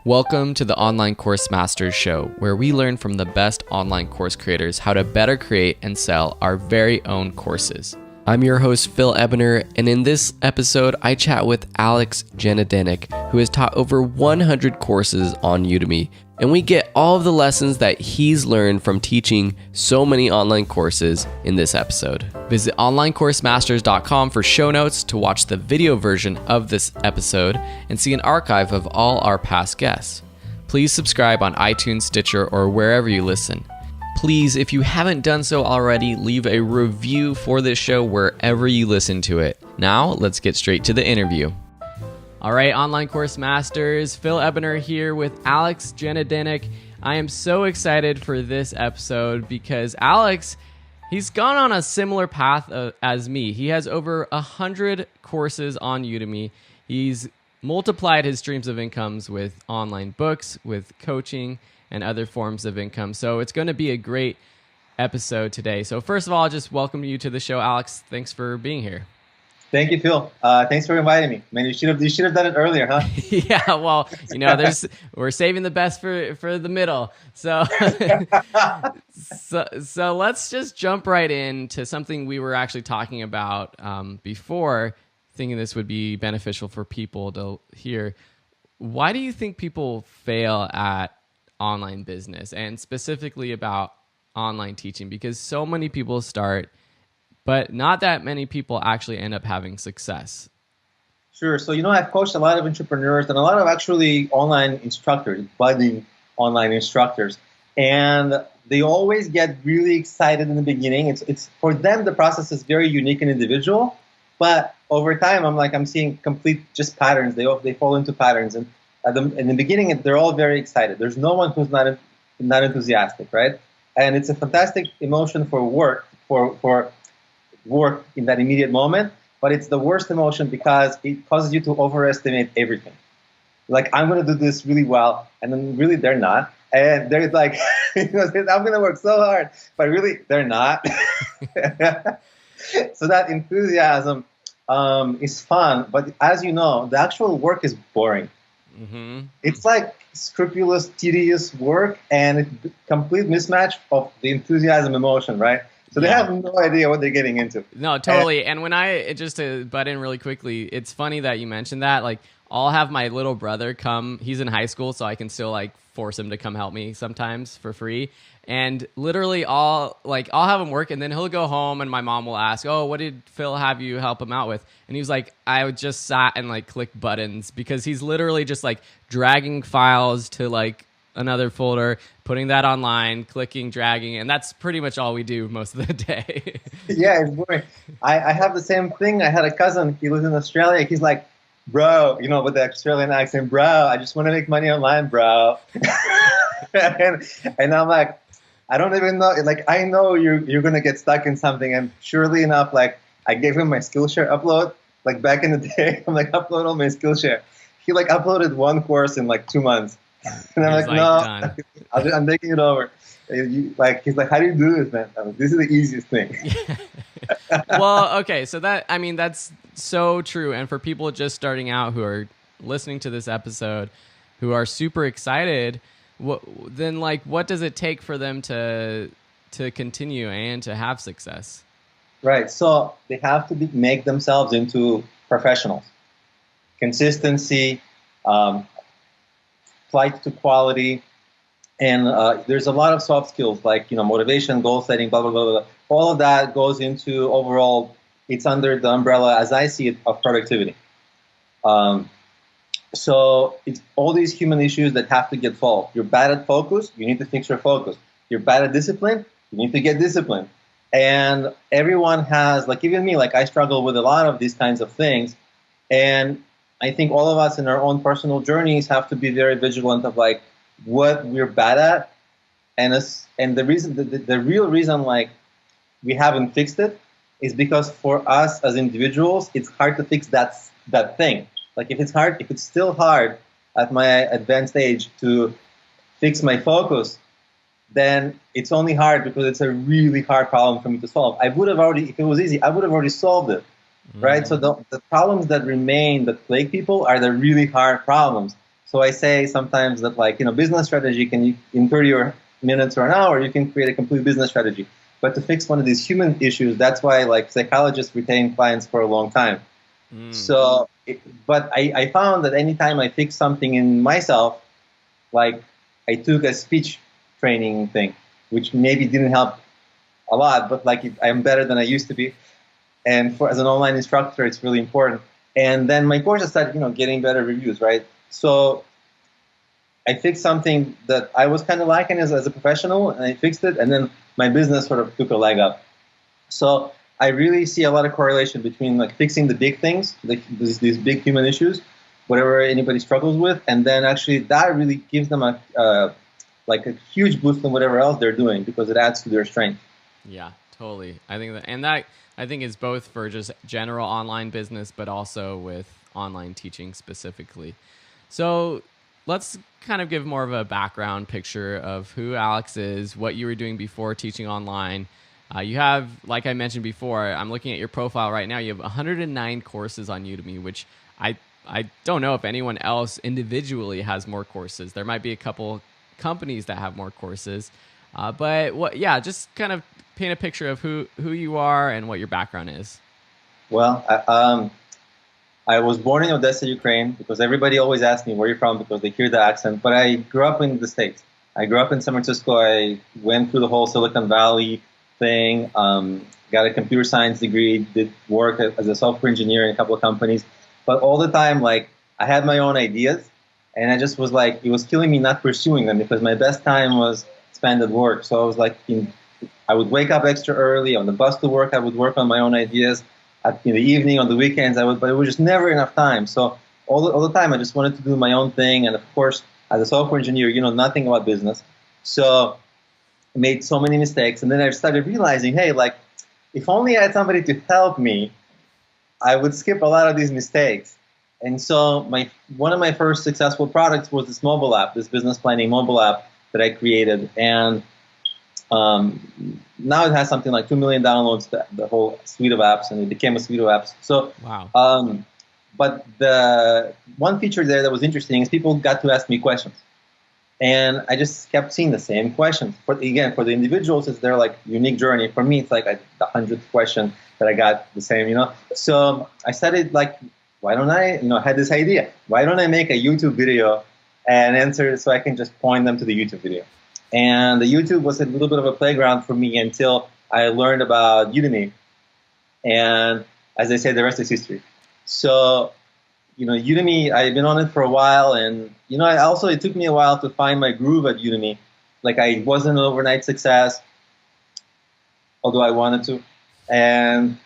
Welcome to the Online Course Masters Show, where we learn from the best online course creators how to better create and sell our very own courses. I'm your host, Phil Ebener, and in this episode, I chat with Alex Genadinik, who has taught over 100 courses on Udemy, and we get all of the lessons that he's learned from teaching so many online courses in this episode. Visit onlinecoursemasters.com for show notes to watch the video version of this episode and see an archive of all our past guests. Please subscribe on iTunes, Stitcher, or wherever you listen. Please, if you haven't done so already, leave a review for this show wherever you listen to it. Now, let's get straight to the interview. All right, Online Course Masters, Phil Ebener here with Alex Genadinik. I am so excited for this episode because Alex, he's gone on a similar path as me. He has over 100 courses on Udemy. He's multiplied his streams of incomes with online books, with coaching, and other forms of income. So it's going to be a great episode today. So first of all, I'll just welcome you to the show, Alex. Thanks for being here. Thank you, Phil. Thanks for inviting me. Man, you should have done it earlier, huh? Yeah, well, we're saving the best for the middle. So, so let's just jump right into something we were actually talking about before, thinking this would be beneficial for people to hear. Why do you think people fail at online business, and specifically about online teaching? Because so many people start, but not that many people actually end up having success. Sure. So, I've coached a lot of entrepreneurs and a lot of actually online instructors, budding online instructors, and they always get really excited in the beginning. It's for them, the process is very unique and individual, but over time, I'm seeing complete just patterns. They fall into patterns, and in the beginning, they're all very excited. There's no one who's not enthusiastic, right? And it's a fantastic emotion for work in that immediate moment, but it's the worst emotion because it causes you to overestimate everything. Like, I'm going to do this really well, and then really they're not. And they're like, I'm going to work so hard, but really they're not. So that enthusiasm is fun, but as you know, the actual work is boring. Mm-hmm. It's like scrupulous, tedious work, and it's complete mismatch of the enthusiasm emotion, right? So they have no idea what they're getting into. No, totally. And when just to butt in really quickly, it's funny that you mentioned that. Like, I'll have my little brother come. He's in high school, so I can still force him to come help me sometimes for free. And literally, I'll have him work, and then he'll go home, and my mom will ask, "Oh, what did Phil have you help him out with?" And he was like, "I just sat and clicked buttons," because he's literally just dragging files to another folder, putting that online, clicking, dragging, and that's pretty much all we do most of the day. Yeah, it's boring. I have the same thing. I had a cousin, he lives in Australia. He's like, "Bro," with the Australian accent, "Bro, I just want to make money online, bro." and I'm like, I don't even know. I know you're going to get stuck in something. And surely enough, I gave him my Skillshare upload, back in the day. I'm upload all my Skillshare. He uploaded one course in 2 months. And I'm no, I'm taking it over. He's like, how do you do this, man? This is the easiest thing. Well, okay. So that's so true. And for people just starting out who are listening to this episode, who are super excited, what does it take for them to continue and to have success? Right. So they have to make themselves into professionals. Consistency, flight to quality, and there's a lot of soft skills motivation, goal setting, blah, blah, blah, blah. All of that goes into overall, it's under the umbrella, as I see it, of productivity. So it's all these human issues that have to get solved. You're bad at focus, you need to fix your focus. You're bad at discipline, you need to get disciplined. And everyone has, even me, I struggle with a lot of these kinds of things. And I think all of us in our own personal journeys have to be very vigilant of what we're bad at. And the reason, the real reason we haven't fixed it is because for us as individuals, it's hard to fix that thing. If it's still hard at my advanced age to fix my focus, then it's only hard because it's a really hard problem for me to solve. If it was easy, I would have already solved it. right? So the problems that remain, that plague people, are the really hard problems. So I say sometimes that like, business strategy can, in 30 or minutes or an hour, you can create a complete business strategy. But to fix one of these human issues, that's why like psychologists retain clients for a long time. So, but I found that anytime I fix something in myself, like I took a speech training thing, which maybe didn't help a lot, but like I'm better than I used to be. And as an online instructor, it's really important. And then my courses started, getting better reviews, right? So I fixed something that I was kind of lacking as a professional, and I fixed it, and then my business sort of took a leg up. So I really see a lot of correlation between like fixing the big things, like these big human issues, whatever anybody struggles with, and then actually that really gives them a huge boost in whatever else they're doing because it adds to their strength. Yeah, totally. I think that is both for just general online business, but also with online teaching specifically. So let's kind of give more of a background picture of who Alex is, what you were doing before teaching online. You have, like I mentioned before, I'm looking at your profile right now. You have 109 courses on Udemy, which I don't know if anyone else individually has more courses. There might be a couple companies that have more courses, but just kind of paint a picture of who you are and what your background is. Well, I was born in Odessa, Ukraine, because everybody always asks me where you're from because they hear the accent. But I grew up in the States. I grew up in San Francisco. I went through the whole Silicon Valley thing, got a computer science degree, did work as a software engineer in a couple of companies. But all the time, like, I had my own ideas, and I just was like, it was killing me not pursuing them because my best time was spent at work. So I was like, I would wake up extra early on the bus to work. I would work on my own ideas. In the evening, on the weekends, but it was just never enough time. So all the time, I just wanted to do my own thing. And of course, as a software engineer, you know nothing about business. So I made so many mistakes. And then I started realizing, hey, like, if only I had somebody to help me, I would skip a lot of these mistakes. And so one of my first successful products was this mobile app, this business planning mobile app that I created. And now it has something like 2 million downloads, the whole suite of apps, and it became a suite of apps. So, wow. But the one feature there that was interesting is people got to ask me questions. And I just kept seeing the same questions. For the individuals, it's their like unique journey. For me, it's like the 100th question that I got the same, So I started like, why don't I, had this idea. Why don't I make a YouTube video and answer so I can just point them to the YouTube video? And the YouTube was a little bit of a playground for me until I learned about Udemy. And as I say, the rest is history. So, Udemy, I've been on it for a while. And, it took me a while to find my groove at Udemy. Like, I wasn't an overnight success, although I wanted to. And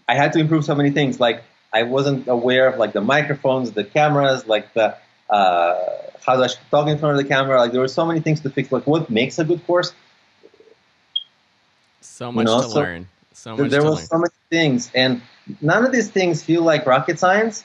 I had to improve so many things. Like, I wasn't aware of, like, the microphones, the cameras, like the how I should talk in front of the camera. Like, there were so many things to fix. Like, what makes a good course? So much to learn. There was so many things, and none of these things feel like rocket science.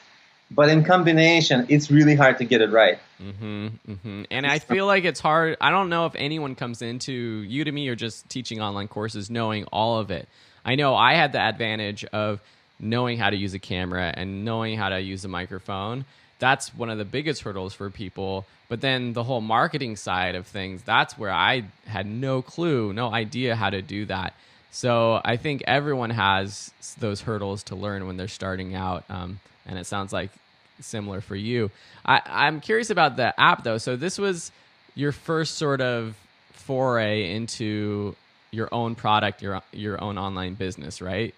But in combination, it's really hard to get it right. And I feel like it's hard. I don't know if anyone comes into Udemy or just teaching online courses knowing all of it. I know I had the advantage of knowing how to use a camera and knowing how to use a microphone. That's one of the biggest hurdles for people. But then the whole marketing side of things, that's where I had no clue, no idea how to do that. So I think everyone has those hurdles to learn when they're starting out. And it sounds like similar for you. I'm curious about the app, though. So this was your first sort of foray into your own product, your own online business, right?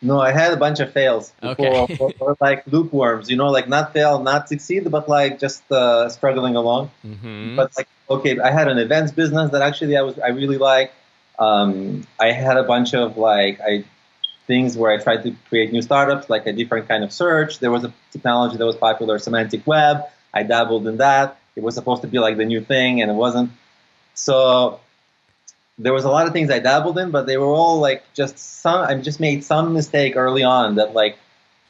No, I had a bunch of fails before, okay. or like lukewarms, like not fail, not succeed, but like just struggling along. But like, okay, I had an events business that actually I really liked. I had a bunch of things where I tried to create new startups, like a different kind of search. There was a technology that was popular, semantic web. I dabbled in that. It was supposed to be like the new thing, and it wasn't. So there was a lot of things I dabbled in, but they were all like I just made some mistake early on that like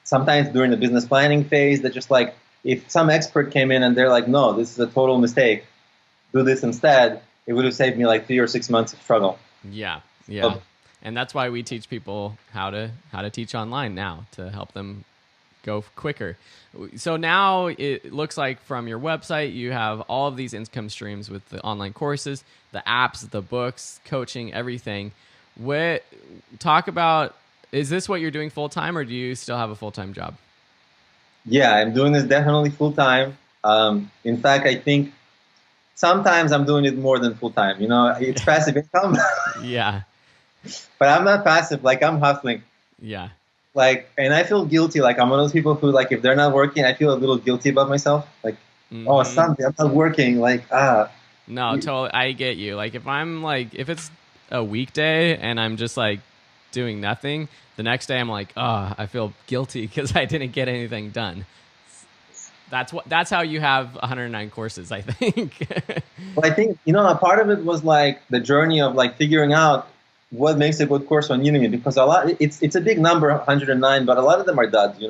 sometimes during the business planning phase that just like if some expert came in and they're like, no, this is a total mistake, do this instead, it would have saved me like 3 or 6 months of struggle. Yeah. And that's why we teach people how to teach online now to help them go quicker. So now it looks like from your website, you have all of these income streams with the online courses, the apps, the books, coaching, everything. Talk about, is this what you're doing full time, or do you still have a full-time job? Yeah, I'm doing this definitely full time. In fact, I think sometimes I'm doing it more than full time. It's passive income. Yeah. But I'm not passive. Like, I'm hustling. Yeah. Like, and I feel guilty. Like, I'm one of those people who, like, if they're not working, I feel a little guilty about myself. Like, oh, Sunday, I'm not working. Like, No, totally. I get you. Like, if it's a weekday and I'm just like doing nothing, the next day I'm like, oh, I feel guilty because I didn't get anything done. That's how you have 109 courses, I think. Well, I think, a part of it was like the journey of like figuring out what makes a good course on Udemy, because it's a big number, 109, but a lot of them are duds,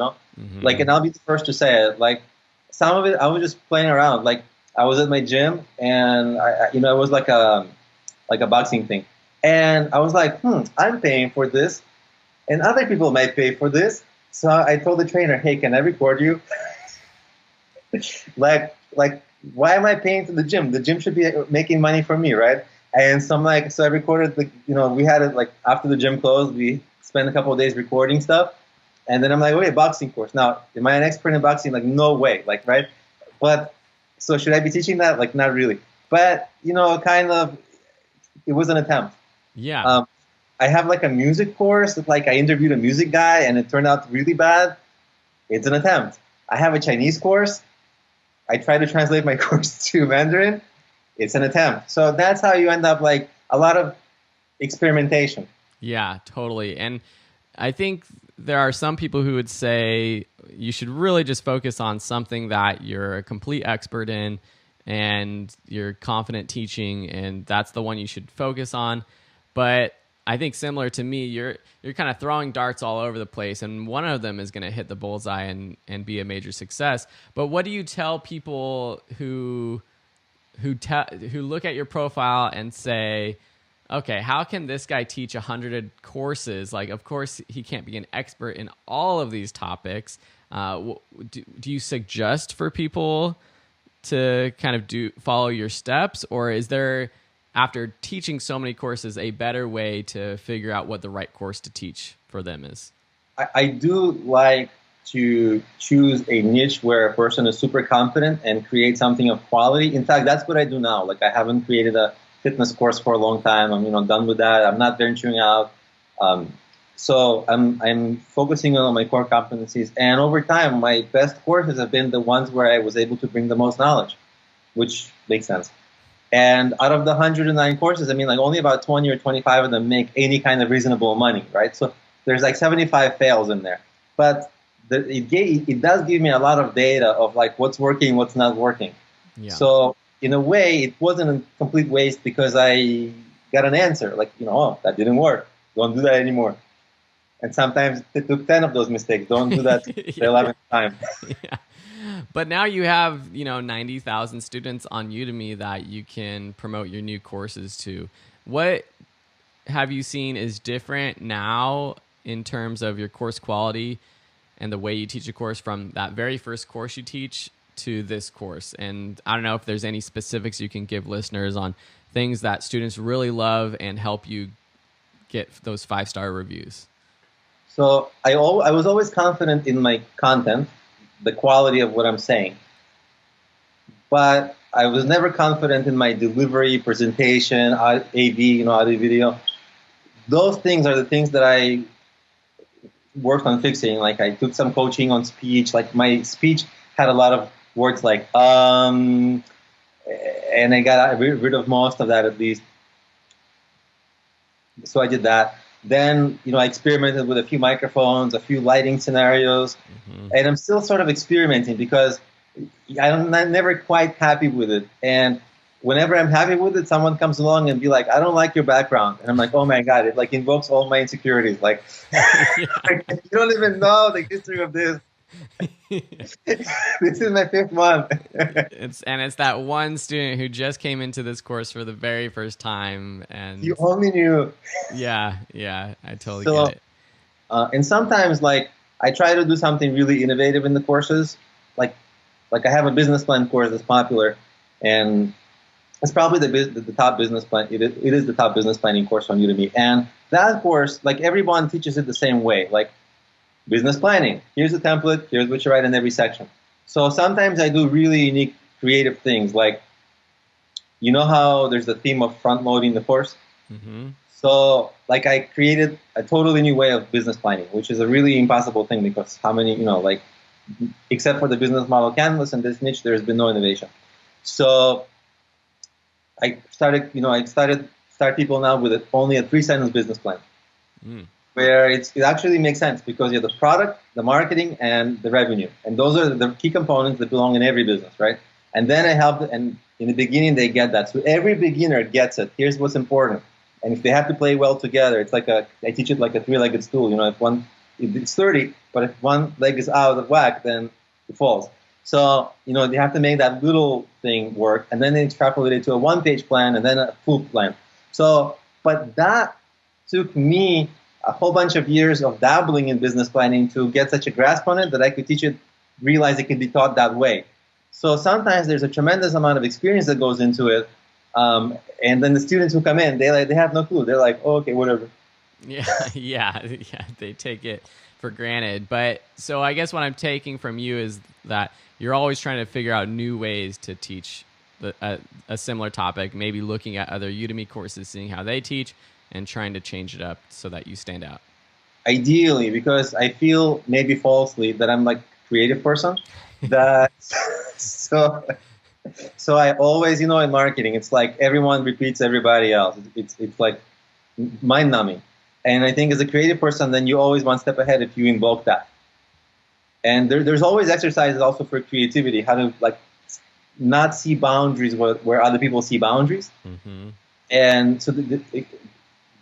Like, and I'll be the first to say it. Like, some of it I was just playing around. Like, I was at my gym and it was like a boxing thing, and I was like, I'm paying for this, and other people might pay for this. So I told the trainer, hey, can I record you? like, why am I paying to the gym? The gym should be making money for me, right? And so I recorded we had it like after the gym closed, we spent a couple of days recording stuff. And then I'm like, wait, boxing course. Now, am I an expert in boxing? Like, no way. Like, right? But so should I be teaching that? Like, not really. But, kind of, it was an attempt. Yeah. I have like a music course that like I interviewed a music guy and it turned out really bad. It's an attempt. I have a Chinese course. I tried to translate my course to Mandarin. It's an attempt. So that's how you end up, like, a lot of experimentation. Yeah, totally. And I think there are some people who would say you should really just focus on something that you're a complete expert in and you're confident teaching, and that's the one you should focus on. But I think similar to me, you're kind of throwing darts all over the place, and one of them is going to hit the bullseye and be a major success. But what do you tell people who look at your profile and say, okay, how can this guy teach 100 courses? Like, of course, he can't be an expert in all of these topics. Do you suggest for people to kind of follow your steps, or is there, after teaching so many courses, a better way to figure out what the right course to teach for them is? I do like to choose a niche where a person is super confident and create something of quality. In fact, that's what I do now. Like, I haven't created a fitness course for a long time. I'm done with that. I'm not venturing out. So I'm focusing on my core competencies. And over time, my best courses have been the ones where I was able to bring the most knowledge, which makes sense. And out of the 109 courses, like only about 20 or 25 of them make any kind of reasonable money, right? So there's like 75 fails in there. But it does give me a lot of data of like what's working, what's not working. Yeah. So in a way, it wasn't a complete waste because I got an answer. Like, oh, that didn't work. Don't do that anymore. And sometimes it took 10 of those mistakes. Don't do that the 11th time. Yeah. But now you have, 90,000 students on Udemy that you can promote your new courses to. What have you seen is different now in terms of your course quality and the way you teach a course from that very first course you teach to this course? And I don't know if there's any specifics you can give listeners on things that students really love and help you get those 5-star reviews. So I was always confident in my content, the quality of what I'm saying. But I was never confident in my delivery, presentation, AV, audio, video. Those things are the things that I worked on fixing. Like, I took some coaching on speech. Like, my speech had a lot of words like, and I got rid of most of that, at least. So I did that. Then, I experimented with a few microphones, a few lighting scenarios, and I'm still sort of experimenting because I'm never quite happy with it. And whenever I'm happy with it, someone comes along and be like, I don't like your background. And I'm like, oh my God, it like invokes all my insecurities. Like, you don't even know the history of this. This is my 5th one. It's that one student who just came into this course for the very first time, and you only knew. Yeah, I totally get it. And sometimes, like, I try to do something really innovative in the courses. Like, like I have a business plan course that's popular, and it's probably the top business plan. It is the top business planning course on Udemy. And that course, like everyone teaches it the same way. Like business planning, here's the template, here's what you write in every section. So sometimes I do really unique, creative things. Like, you know how there's the theme of front loading the course? Mm-hmm. So like I created a totally new way of business planning, which is a really impossible thing because how many, like, except for the business model canvas and this niche, there's been no innovation. So I started, start people now with only a 3-sentence business plan, where it actually makes sense because you have the product, the marketing, and the revenue, and those are the key components that belong in every business, right? And then I help, and in the beginning they get that, so every beginner gets it. Here's what's important, and if they have to play well together, it's like I teach it like a 3-legged stool. If it's 30, but if one leg is out of whack, then it falls. So, they have to make that little thing work, and then they extrapolate it to a 1-page plan and then a full plan. So, but that took me a whole bunch of years of dabbling in business planning to get such a grasp on it that I could teach it, realize it could be taught that way. So sometimes there's a tremendous amount of experience that goes into it, and then the students who come in, they have no clue. They're like, oh, okay, whatever. Yeah, they take it for granted. But so I guess what I'm taking from you is that you're always trying to figure out new ways to teach a similar topic, maybe looking at other Udemy courses, seeing how they teach, and trying to change it up so that you stand out. Ideally, because I feel maybe falsely that I'm like a creative person. That so I always, in marketing, it's like everyone repeats everybody else. It's like mind numbing. And I think as a creative person, then you always one step ahead if you invoke that. And there's always exercises also for creativity, how to like not see boundaries where other people see boundaries. Mm-hmm. And so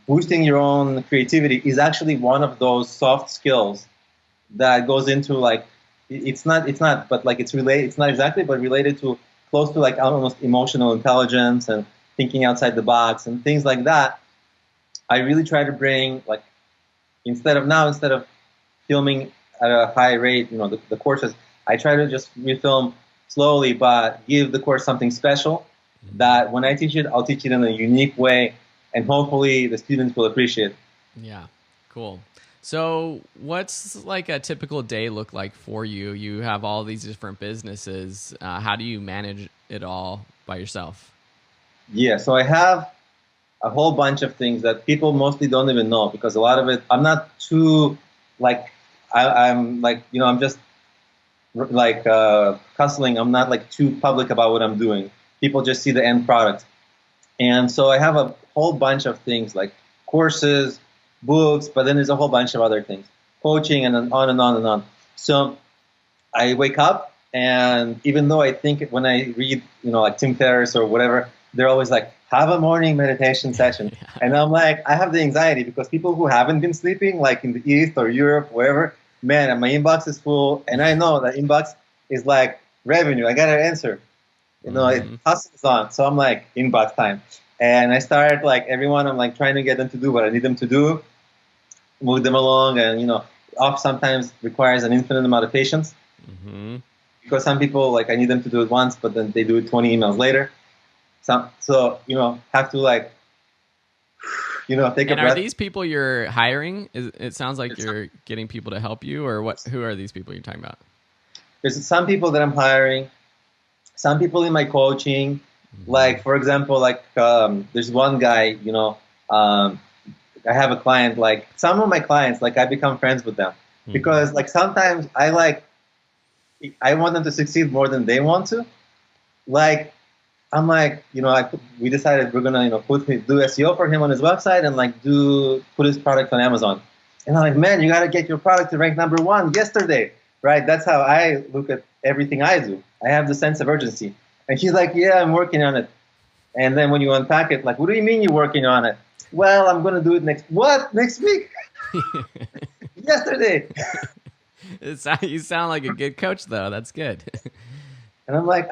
boosting your own creativity is actually one of those soft skills that goes into like, it's not, but like it's not exactly, but related to close to like almost emotional intelligence and thinking outside the box and things like that. I really try to bring, like, instead of filming at a high rate, the courses, I try to just refilm slowly, but give the course something special that when I teach it, I'll teach it in a unique way, and hopefully the students will appreciate it. Yeah, cool. So what's like a typical day look like for you? You have all these different businesses. How do you manage it all by yourself? Yeah, so I have a whole bunch of things that people mostly don't even know, because a lot of it, I'm not too, like, I'm like, I'm just like hustling. I'm not like too public about what I'm doing. People just see the end product. And so I have a whole bunch of things like courses, books, but then there's a whole bunch of other things, coaching, and on and on and on. So I wake up, and even though I think when I read, like Tim Ferriss or whatever, they're always like, have a morning meditation session. Yeah. And I'm like, I have the anxiety because people who haven't been sleeping, like in the East or Europe, wherever, man, my inbox is full. And I know that inbox is like revenue. I got to answer. It hustles on. So I'm like, inbox time. And I start like everyone, I'm like trying to get them to do what I need them to do, move them along. And, off sometimes requires an infinite amount of patience. Mm-hmm. Because some people, like, I need them to do it once, but then they do it 20 emails later. So have to like, take a breath. And are these people you're hiring? It sounds like you're getting people to help you, or what? Who are these people you're talking about? There's some people that I'm hiring, some people in my coaching. Mm-hmm. Like, for example, like there's one guy, I have a client, like some of my clients, like I become friends with them because like sometimes I want them to succeed more than they want to. Like, I'm like, we decided we're gonna, do SEO for him on his website and like put his product on Amazon. And I'm like, man, you gotta get your product to rank number 1 yesterday, right? That's how I look at everything I do. I have the sense of urgency. And she's like, yeah, I'm working on it. And then when you unpack it, like, what do you mean you're working on it? Well, I'm gonna do it next week? Yesterday. You sound like a good coach, though. That's good. And I'm like,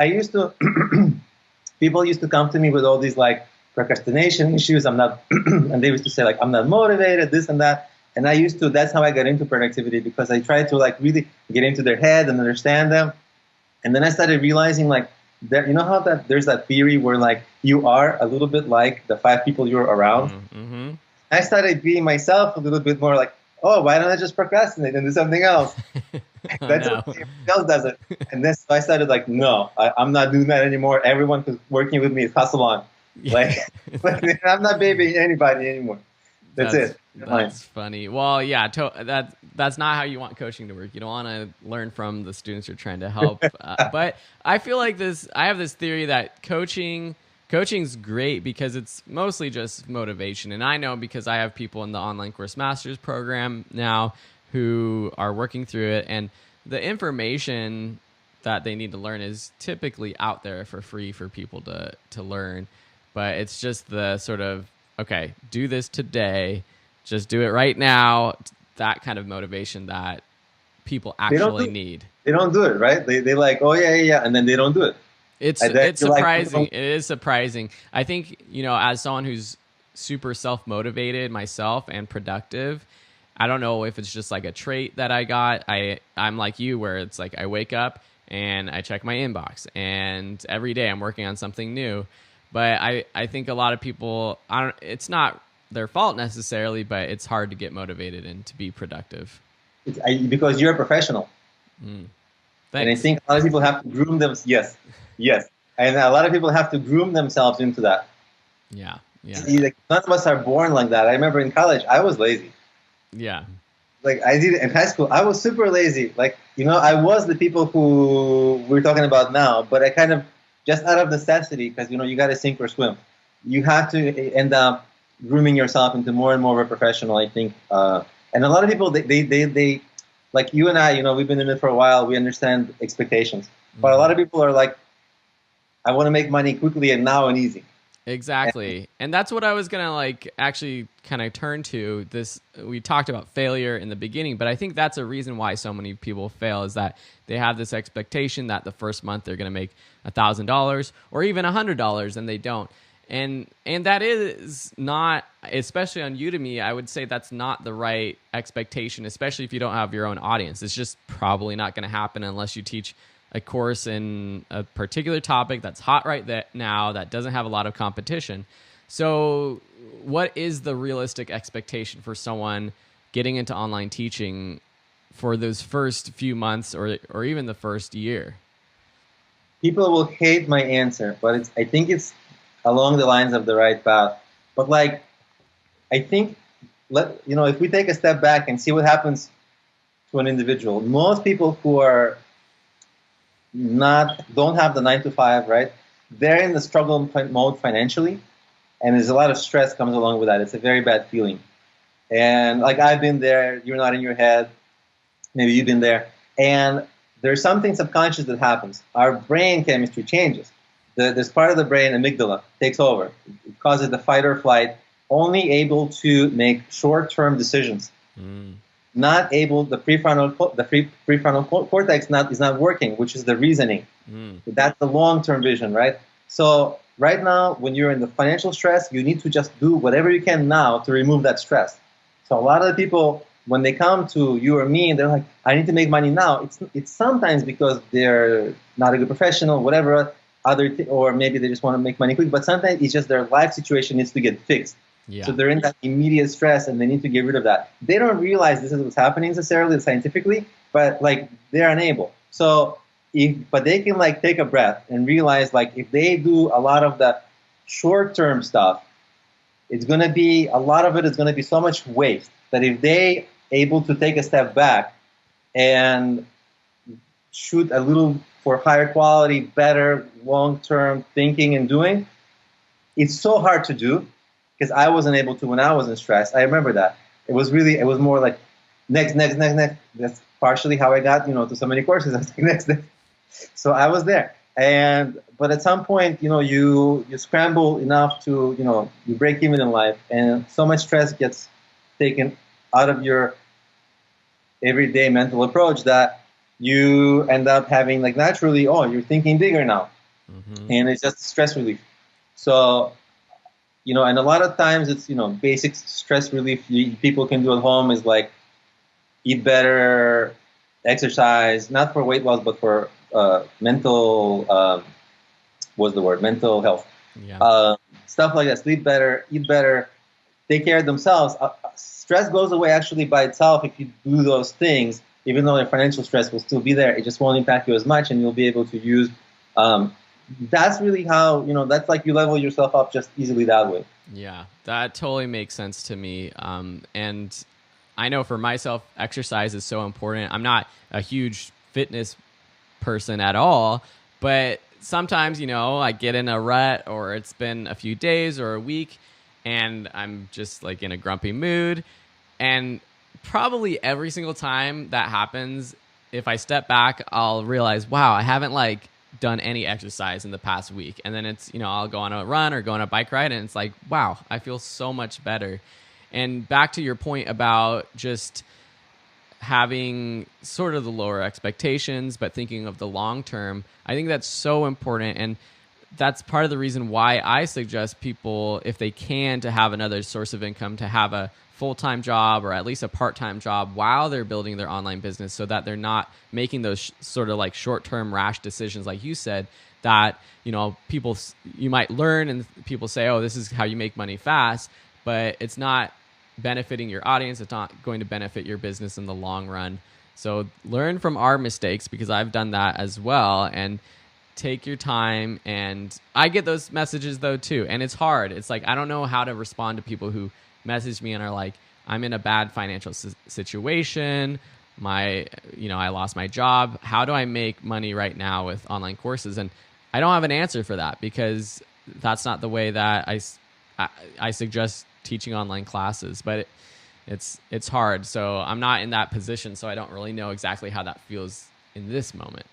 people used to come to me with all these like procrastination issues. I'm not, and they used to say like, I'm not motivated, this and that. And that's how I got into productivity, because I tried to like really get into their head and understand them. And then I started realizing like that, you know how that there's that theory where like you are a little bit like the 5 people you're around. Mm-hmm. I started being myself a little bit more like, oh, why don't I just procrastinate and do something else? That's what everyone else does it. And then so I started like, no, I'm not doing that anymore. Everyone who's working with me is hustle on. Like, I'm not babying anybody anymore. That's it. That's funny. Well, yeah, that's not how you want coaching to work. You don't want to learn from the students you're trying to help. But I feel like I have this theory that coaching's great because it's mostly just motivation. And I know because I have people in the online course masters program now who are working through it, and the information that they need to learn is typically out there for free for people to learn. But it's just the sort of, okay, do this today, just do it right now, that kind of motivation that people actually need. They don't do it, right? They like, oh yeah, and then they don't do it. It's surprising. Like, it is surprising. I think, as someone who's super self-motivated myself and productive, I don't know if it's just like a trait that I got. I'm like you, where it's like I wake up and I check my inbox, and every day I'm working on something new. But I think a lot of people, it's not their fault necessarily, but it's hard to get motivated and to be productive. Because you're a professional. Thanks. And I think a lot of people have to groom them. Yes. And a lot of people have to groom themselves into that. Yeah. Like, none of us are born like that. I remember in college, I was lazy. Yeah. Like I did in high school, I was super lazy. Like, I was the people who we're talking about now, but I kind of, just out of necessity, because, you got to sink or swim. You have to end up grooming yourself into more and more of a professional, I think. And a lot of people, they like you and I, we've been in it for a while. We understand expectations. But a lot of people are like, I want to make money quickly and now and easy. Exactly. And that's what I was going to actually kind of turn to. We talked about failure in the beginning, but I think that's a reason why so many people fail, is that they have this expectation that the first month they're going to make $1,000 or even $100, and they don't. And that is not, especially on Udemy, I would say that's not the right expectation, especially if you don't have your own audience. It's just probably not going to happen unless you teach a course in a particular topic that's hot now, that doesn't have a lot of competition. So what is the realistic expectation for someone getting into online teaching for those first few months or even the first year? People will hate my answer, but I think it's along the lines of the right path. But I think, if we take a step back and see what happens to an individual, most people who are don't have the 9 to 5, right? They're in the struggle mode financially, and there's a lot of stress comes along with that. It's a very bad feeling. And I've been there, you're not in your head, maybe you've been there, and there's something subconscious that happens. Our brain chemistry changes. This part of the brain, amygdala, takes over. It causes the fight or flight, only able to make short-term decisions. Not able, the prefrontal cortex is not working, which is the reasoning. That's the long-term vision, right? So right now, when you're in the financial stress, you need to just do whatever you can now to remove that stress. So a lot of the people, when they come to you or me, and they're like, I need to make money now, it's sometimes because they're not a good professional, whatever, or maybe they just want to make money quick, but sometimes it's just their life situation needs to get fixed. Yeah. So they're in that immediate stress and they need to get rid of that. They don't realize this is what's happening necessarily scientifically, but they're unable. So but they can take a breath and realize if they do a lot of the short-term stuff, it's going to be, a lot of it is going to be so much waste that if they able to take a step back and shoot a little for higher quality, better long-term thinking and doing, it's so hard to do. Because I wasn't able to when I was in stress. I remember that. It was more like next. That's partially how I got, to so many courses. I was like, next. So I was there. But at some point, you scramble enough to, you break even in life, and so much stress gets taken out of your everyday mental approach that you end up having naturally, you're thinking bigger now. And it's just stress relief. So and a lot of times it's, basic stress relief people can do at home is like eat better, exercise, not for weight loss, but for mental, what's the word? Mental health. Yeah. Stuff like that. Sleep better, eat better, take care of themselves. Stress goes away actually by itself if you do those things, even though the financial stress will still be there. It just won't impact you as much, and you'll be able to use. That's really how, that's like you level yourself up just easily that way. Yeah, that totally makes sense to me. And I know for myself, exercise is so important. I'm not a huge fitness person at all, but sometimes, I get in a rut, or it's been a few days or a week and I'm just like in a grumpy mood. And probably every single time that happens, if I step back, I'll realize, wow, I haven't like done any exercise in the past week. And then it's, I'll go on a run or go on a bike ride, and it's like, wow, I feel so much better. And back to your point about just having sort of the lower expectations, but thinking of the long term, I think that's so important. And that's part of the reason why I suggest people, if they can, to have another source of income, to have a full-time job or at least a part-time job while they're building their online business, so that they're not making those sort of like short-term rash decisions, like you said, that, people, you might learn and people say, oh, this is how you make money fast, but it's not benefiting your audience. It's not going to benefit your business in the long run. So learn from our mistakes, because I've done that as well, and take your time. And I get those messages though too, and it's hard. It's like, I don't know how to respond to people who message me and are like, I'm in a bad financial situation. I lost my job. How do I make money right now with online courses? And I don't have an answer for that, because that's not the way that I suggest teaching online classes, but it's hard. So I'm not in that position, so I don't really know exactly how that feels in this moment.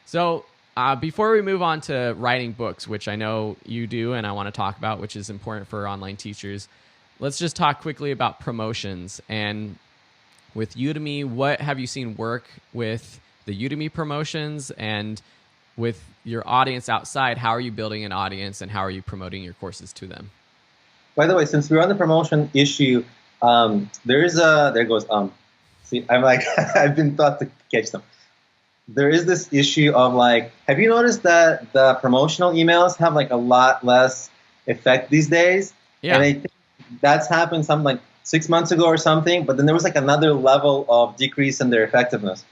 So before we move on to writing books, which I know you do and I want to talk about, which is important for online teachers, let's just talk quickly about promotions. And with Udemy, what have you seen work with the Udemy promotions? And with your audience outside, how are you building an audience and how are you promoting your courses to them? By the way, since we're on the promotion issue, there goes, see, I'm like, I've been taught to catch them. There is this issue of like, have you noticed that the promotional emails have like a lot less effect these days? Yeah. And I think that's happened something like 6 months ago or something, but then there was like another level of decrease in their effectiveness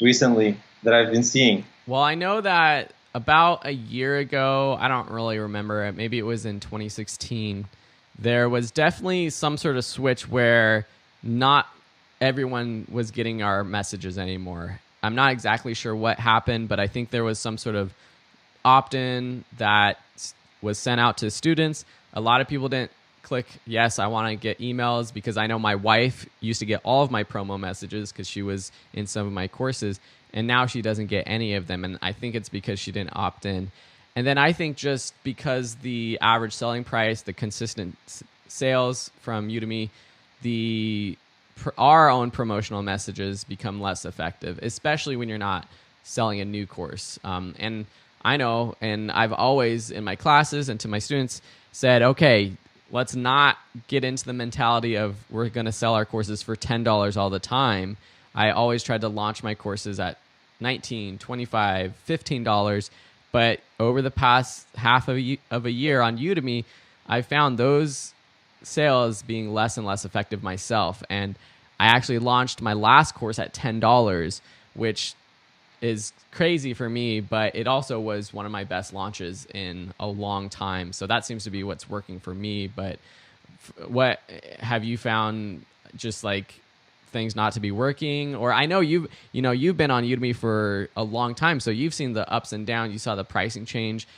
recently that I've been seeing. Well, I know that about a year ago, I don't really remember it, maybe it was in 2016, there was definitely some sort of switch where not everyone was getting our messages anymore. I'm not exactly sure what happened, but I think there was some sort of opt-in that was sent out to students. A lot of people didn't click, yes, I want to get emails, because I know my wife used to get all of my promo messages because she was in some of my courses, and now she doesn't get any of them. And I think it's because she didn't opt in. And then I think just because the average selling price, the consistent sales from Udemy, our own promotional messages become less effective, especially when you're not selling a new course. And I know, and I've always in my classes and to my students said, okay, let's not get into the mentality of we're going to sell our courses for $10 all the time. I always tried to launch my courses at $19, $25, $15. But over the past half of a year on Udemy, I found those sales being less and less effective myself. And I actually launched my last course at $10, which is crazy for me, but it also was one of my best launches in a long time. So that seems to be what's working for me. But what have you found, just like things not to be working? Or I know you've been on Udemy for a long time, so you've seen the ups and downs. You saw the pricing change.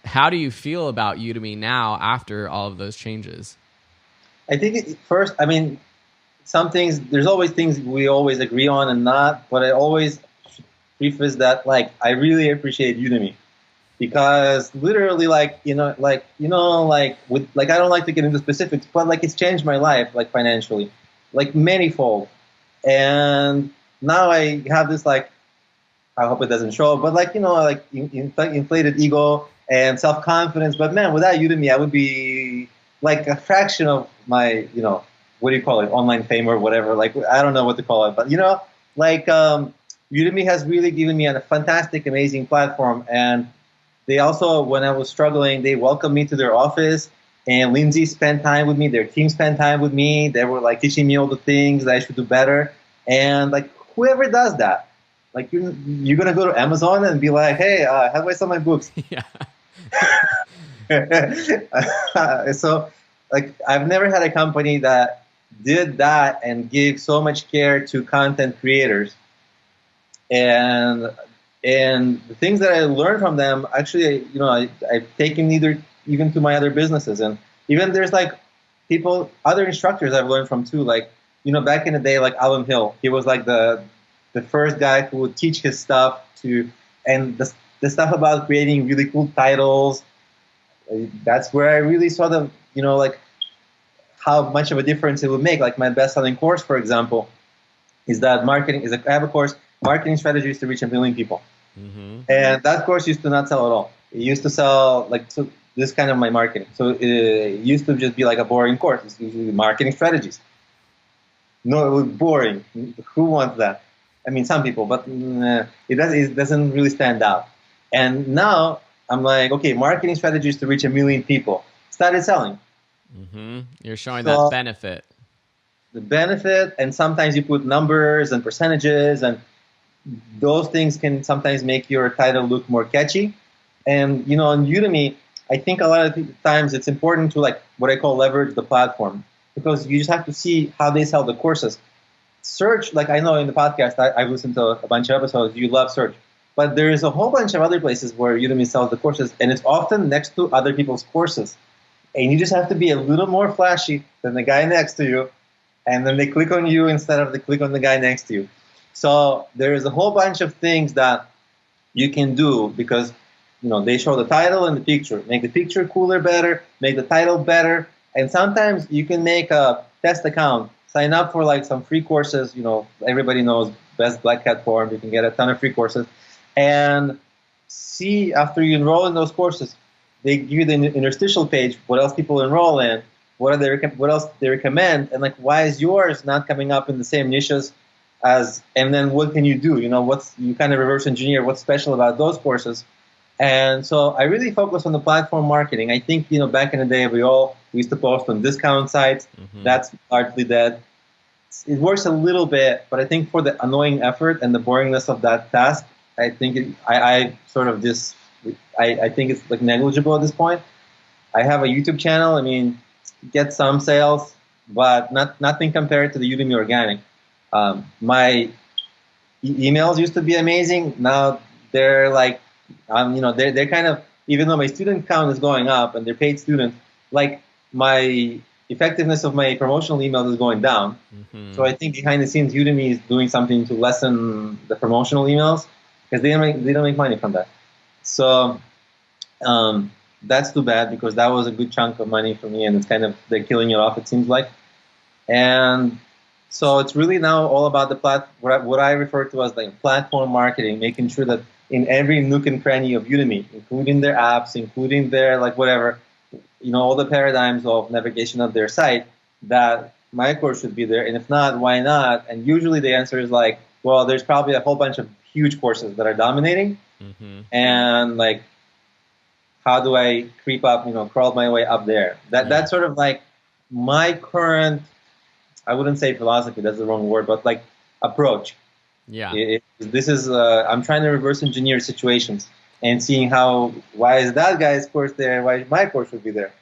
How do you feel about Udemy now after all of those changes? I think first, some things, there's always things we always agree on and not, but I always preface that, like, I really appreciate Udemy, because literally, I don't like to get into specifics, but like it's changed my life, like financially, like manyfold. And now I have this, like, I hope it doesn't show, but inflated ego and self-confidence. But man, without Udemy, I would be like a fraction of my, what do you call it, online fame or whatever. Like, I don't know what to call it, but like Udemy has really given me a fantastic, amazing platform. And they also, when I was struggling, they welcomed me to their office. And Lindsay spent time with me. Their team spent time with me. They were like teaching me all the things that I should do better. And like whoever does that, like you're gonna go to Amazon and be like, hey, how do I sell my books? Yeah. So, like, I've never had a company that did that and gave so much care to content creators. And the things that I learned from them, actually, I've taken even to my other businesses. And even there's like other instructors I've learned from too. Like, back in the day, like Alan Hill, he was like the first guy who would teach his stuff and the stuff about creating really cool titles. That's where I really saw like how much of a difference it would make. Like my best-selling course, for example, is that I have a course, Marketing Strategies to Reach 1 Million People. Mm-hmm. And that course used to not sell at all. It used to sell this kind of my marketing. So it used to just be like a boring course. It's usually marketing strategies. No, it was boring. Who wants that? I mean, some people, but it doesn't really stand out. And now I'm like, okay, marketing strategies to reach 1 million people. Started selling. Mm-hmm. You're showing that benefit. The benefit, and sometimes you put numbers and percentages, and those things can sometimes make your title look more catchy. And, on Udemy, I think a lot of times it's important to, like, what I call leverage the platform, because you just have to see how they sell the courses. Search, like I know in the podcast, I've listened to a bunch of episodes, you love search. But there's a whole bunch of other places where Udemy sells the courses, and it's often next to other people's courses. And you just have to be a little more flashy than the guy next to you, and then they click on you instead of they click on the guy next to you. So there is a whole bunch of things that you can do because they show the title and the picture. Make the picture cooler, better, make the title better. And sometimes you can make a test account, sign up for like some free courses. Everybody knows Best Black Hat Forum. You can get a ton of free courses. And see, after you enroll in those courses, they give you the interstitial page, what else people enroll in, what else they recommend, and like why is yours not coming up in the same niches as, and then what can you do? You kind of reverse engineer what's special about those courses. And so I really focus on the platform marketing. I think, back in the day, we used to post on discount sites. Mm-hmm. That's largely dead. It works a little bit, but I think for the annoying effort and the boringness of that task, I think I think it's like negligible at this point. I have a YouTube channel. I mean, get some sales, but nothing compared to the Udemy organic. My emails used to be amazing. Now they're like, they're kind of, even though my student count is going up and they're paid students, like my effectiveness of my promotional emails is going down. Mm-hmm. So I think behind the scenes, Udemy is doing something to lessen the promotional emails because they don't make money from that. So that's too bad because that was a good chunk of money for me, and it's kind of they're killing it off. It seems like, and so it's really now all about the what I refer to as like platform marketing, making sure that in every nook and cranny of Udemy, including their apps, including their like whatever, all the paradigms of navigation of their site, that my course should be there. And if not, why not? And usually the answer is like, well, there's probably a whole bunch of huge courses that are dominating. Mm-hmm. And like, how do I creep up, crawl my way up there? That's sort of like my current, I wouldn't say philosophy, that's the wrong word, but like approach. Yeah. This is, I'm trying to reverse engineer situations and seeing why is that guy's course there? Why my course should be there?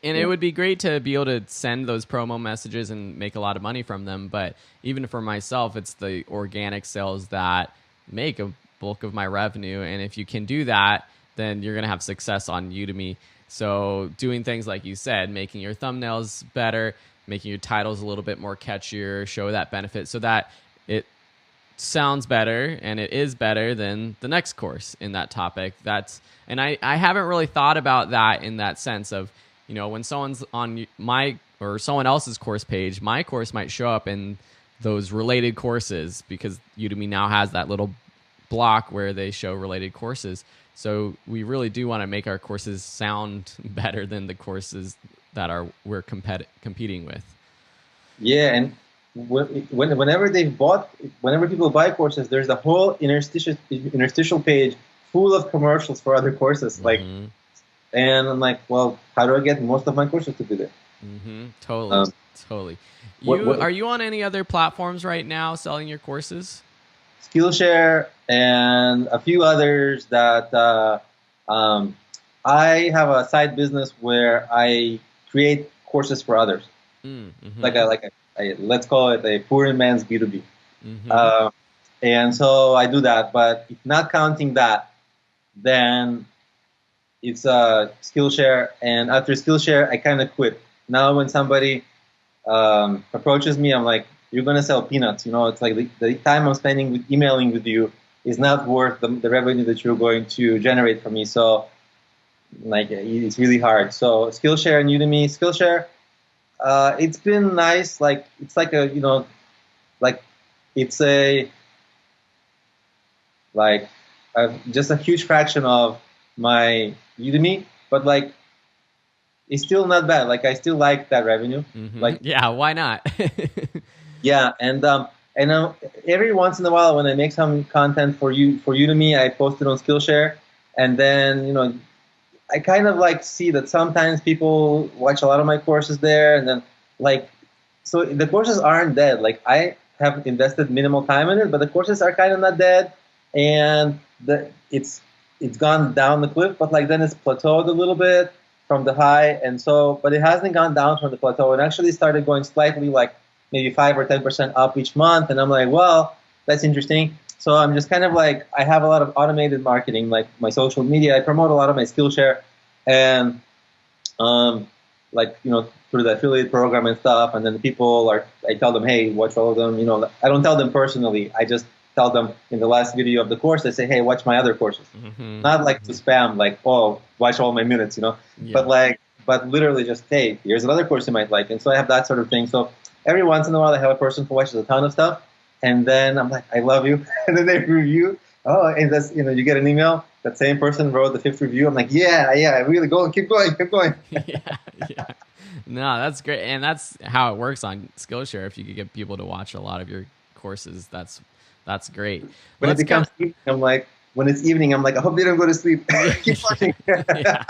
And it would be great to be able to send those promo messages and make a lot of money from them. But even for myself, it's the organic sales that make a bulk of my revenue. And if you can do that, then you're going to have success on Udemy. So doing things like you said, making your thumbnails better, making your titles a little bit more catchier, show that benefit so that it sounds better and it is better than the next course in that topic. And I haven't really thought about that in that sense of, when someone's on my or someone else's course page, my course might show up in those related courses because Udemy now has that little block where they show related courses. So we really do want to make our courses sound better than the courses that we're competing with. Yeah, and whenever people buy courses, there's a whole interstitial page full of commercials for other courses. Mm-hmm. And I'm like, well, how do I get most of my courses to be there? Mm-hmm. Totally. Are you on any other platforms right now selling your courses? Skillshare and a few others that I have a side business where I create courses for others. Mm-hmm. Let's call it a poor man's B2B. Mm-hmm. And so I do that, but if not counting that, then it's Skillshare. And after Skillshare, I kind of quit. Now when somebody approaches me, I'm like, you're going to sell peanuts. It's like the time I'm spending emailing with you is not worth the revenue that you're going to generate for me. So it's really hard. So Skillshare and Udemy. Skillshare, it's been nice. It's like it's just a huge fraction of my Udemy, but it's still not bad. I still like that revenue. Mm-hmm. Yeah, why not? Yeah, and every once in a while when I make some content for Udemy, I post it on Skillshare, and then I kind of see that sometimes people watch a lot of my courses there, and then so the courses aren't dead. I have invested minimal time in it, but the courses are kind of not dead, and it's gone down the cliff, but then it's plateaued a little bit from the high, and so but it hasn't gone down from the plateau. It actually started going slightly maybe 5 or 10% up each month, and I'm like, well, that's interesting. So I'm just kind of I have a lot of automated marketing, like my social media. I promote a lot of my Skillshare, and through the affiliate program and stuff. And then I tell them, hey, watch all of them. I don't tell them personally. I just tell them in the last video of the course, I say, hey, watch my other courses. Mm-hmm. Not to spam, oh, watch all my minutes, Yeah. but literally just, hey, here's another course you might like. And so I have that sort of thing. So every once in a while, I have a person who watches a ton of stuff, and then I'm like, I love you. And then they review. Oh, and that's, you get an email. That same person wrote the 5th review. I'm like, yeah, really keep going. yeah. No, that's great. And that's how it works on Skillshare. If you could get people to watch a lot of your courses, that's great. When it becomes evening, when it's evening, I'm like, I hope they don't go to sleep. Keep watching. yeah.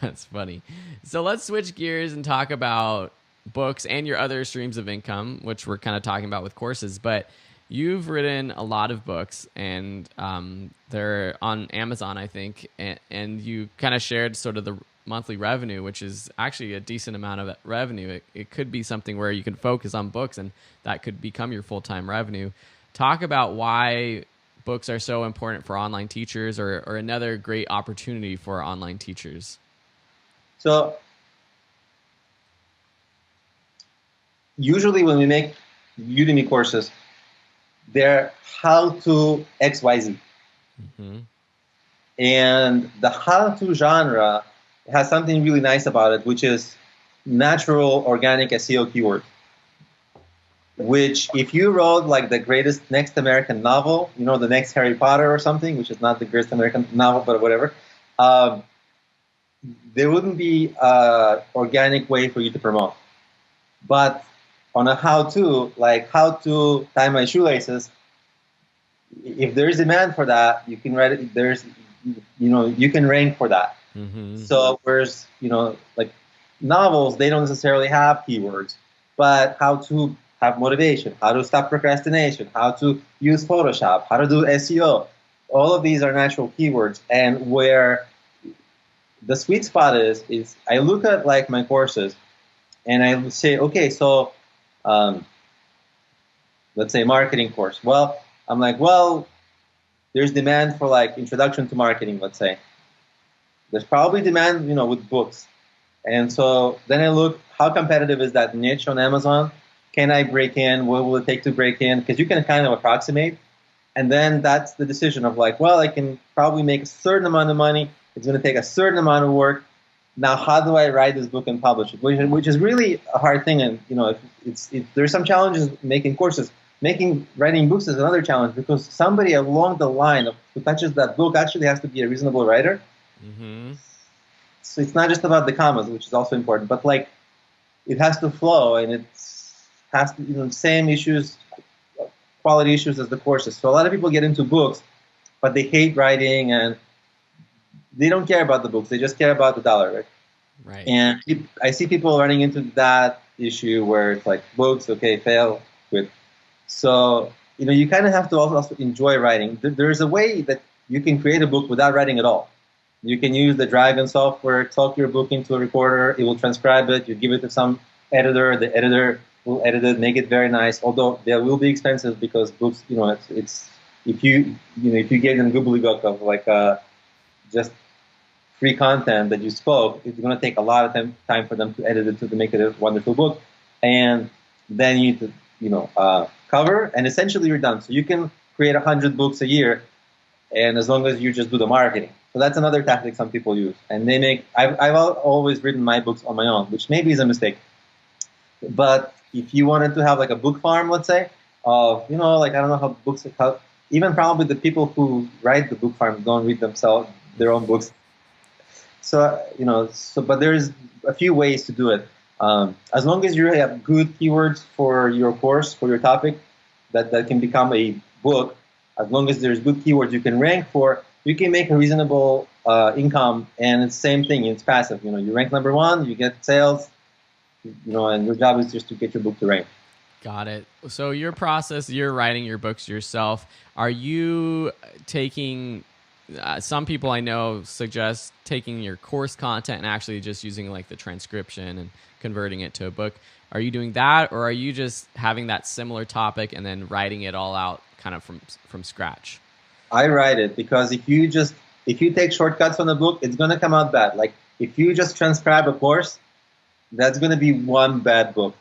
That's funny. So let's switch gears and talk about books and your other streams of income, which we're kind of talking about with courses. But you've written a lot of books, and they're on Amazon, I think. And you kind of shared sort of the monthly revenue, which is actually a decent amount of revenue. It could be something where you can focus on books, and that could become your full-time revenue. Talk about why books are so important for online teachers, or another great opportunity for online teachers. So usually when we make Udemy courses, they're how to XYZ. Mm-hmm. And the how-to genre has something really nice about it, which is natural organic SEO keyword. Which, if you wrote the greatest next American novel, the next Harry Potter or something, which is not the greatest American novel, but whatever, there wouldn't be an organic way for you to promote. But on a how-to, how to tie my shoelaces, if there is demand for that, you can write it. You can rank for that. Mm-hmm. So whereas novels, they don't necessarily have keywords, but how to have motivation, how to stop procrastination, how to use Photoshop, how to do SEO, all of these are natural keywords. And where the sweet spot is I look at my courses, and I say, okay, so let's say marketing course. Well, I'm like, well, there's demand for introduction to marketing, let's say. There's probably demand, with books. And so then I look, how competitive is that niche on Amazon? Can I break in? What will it take to break in? Because you can kind of approximate. And then that's the decision of well, I can probably make a certain amount of money. It's going to take a certain amount of work. Now, how do I write this book and publish it? Which is really a hard thing. And, there's some challenges making courses. Writing books is another challenge, because somebody along the line who touches that book actually has to be a reasonable writer. Mm-hmm. so it's not just about the commas, which is also important, but like it has to flow, and it has to, same issues, quality issues as the courses. So a lot of people get into books, but they hate writing, and they don't care about the books. They just care about the dollar, right? Right. And I see people running into that issue where it's like books, okay, fail, quit. So, you kind of have to also enjoy writing. There's a way that you can create a book without writing at all. You can use the Dragon software, talk your book into a recorder, it will transcribe it, you give it to some editor, the editor will edit it, make it very nice, although they will be expensive because books, it's if you gave them gobbledygook of like just free content that you spoke, it's going to take a lot of time for them to edit it to make it a wonderful book. And then you need to, cover, and essentially you're done. So you can create 100 books a year, and as long as you just do the marketing. So that's another tactic some people use. And I've always written my books on my own, which maybe is a mistake. But if you wanted to have like a book farm, let's say, of, like, I don't know how even probably the people who write the book farm don't read themselves, their own books. So, but there's a few ways to do it. As long as you have good keywords for your course, for your topic, that can become a book, as long as there's good keywords you can rank for, you can make a reasonable income, and it's the same thing, it's passive. You rank number one, you get sales, and your job is just to get your book to rank. Got it. So your process, you're writing your books yourself. Are you taking... some people I know suggest taking your course content and actually just using like the transcription and converting it to a book. Are you doing that, or are you just having that similar topic and then writing it all out kind of from scratch? I write it because if you take shortcuts from the book, it's going to come out bad. Like if you just transcribe a course, that's going to be one bad book,